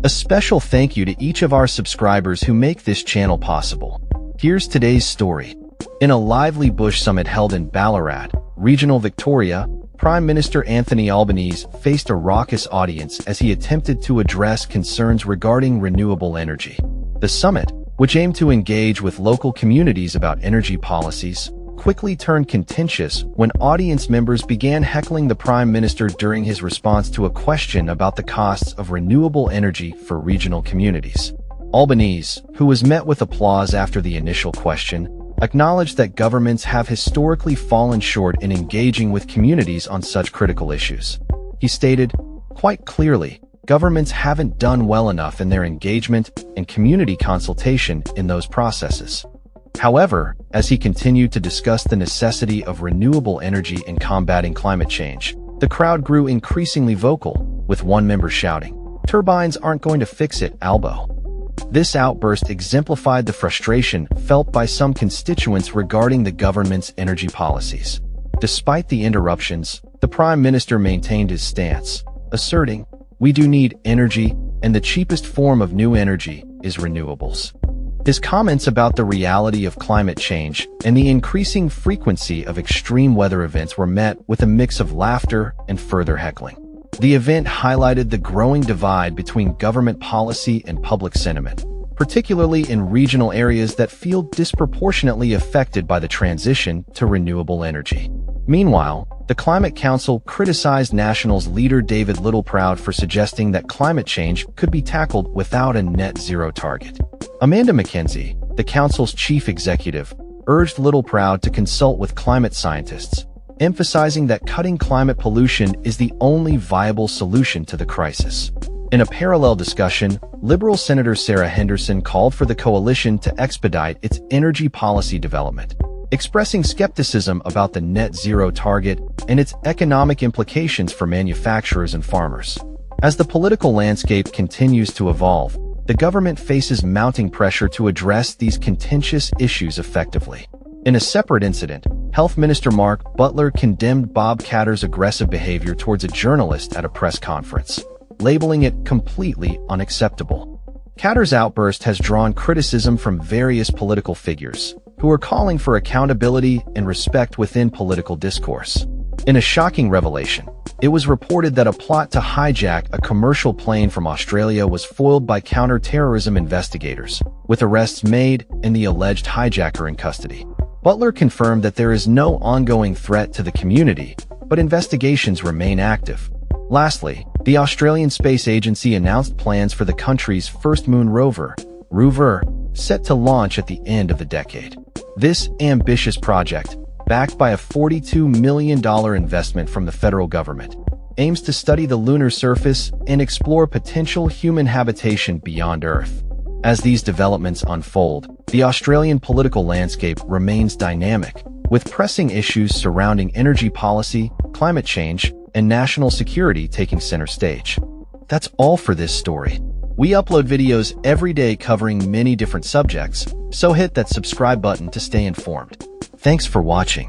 A special thank you to each of our subscribers who make this channel possible. Here's today's story. In a lively bush summit held in Ballarat, regional Victoria, Prime Minister Anthony Albanese faced a raucous audience as he attempted to address concerns regarding renewable energy. The summit, which aimed to engage with local communities about energy policies, quickly turned contentious when audience members began heckling the Prime Minister during his response to a question about the costs of renewable energy for regional communities. Albanese, who was met with applause after the initial question, acknowledged that governments have historically fallen short in engaging with communities on such critical issues. He stated, quite clearly, governments haven't done well enough in their engagement and community consultation in those processes. However, as he continued to discuss the necessity of renewable energy in combating climate change, the crowd grew increasingly vocal, with one member shouting, "Turbines aren't going to fix it, Albo." This outburst exemplified the frustration felt by some constituents regarding the government's energy policies. Despite the interruptions, the Prime Minister maintained his stance, asserting, "We do need energy, and the cheapest form of new energy is renewables." His comments about the reality of climate change and the increasing frequency of extreme weather events were met with a mix of laughter and further heckling. The event highlighted the growing divide between government policy and public sentiment, particularly in regional areas that feel disproportionately affected by the transition to renewable energy. Meanwhile, the Climate Council criticized Nationals leader David Littleproud for suggesting that climate change could be tackled without a net zero target. Amanda McKenzie, the Council's chief executive, urged Littleproud to consult with climate scientists, emphasizing that cutting climate pollution is the only viable solution to the crisis. In a parallel discussion, Liberal Senator Sarah Henderson called for the coalition to expedite its energy policy development, expressing skepticism about the net zero target and its economic implications for manufacturers and farmers. As the political landscape continues to evolve, the government faces mounting pressure to address these contentious issues effectively. In a separate incident, Health Minister Mark Butler condemned Bob Katter's aggressive behavior towards a journalist at a press conference, labeling it completely unacceptable. Katter's outburst has drawn criticism from various political figures, who are calling for accountability and respect within political discourse. In a shocking revelation, it was reported that a plot to hijack a commercial plane from Australia was foiled by counter-terrorism investigators, with arrests made and the alleged hijacker in custody. Butler confirmed that there is no ongoing threat to the community, but investigations remain active. Lastly, the Australian Space Agency announced plans for the country's first moon rover, set to launch at the end of the decade. This ambitious project, backed by a $42 million investment from the federal government, aims to study the lunar surface and explore potential human habitation beyond Earth. As these developments unfold, the Australian political landscape remains dynamic, with pressing issues surrounding energy policy, climate change, and national security taking center stage. That's all for this story. We upload videos every day covering many different subjects, so hit that subscribe button to stay informed. Thanks for watching.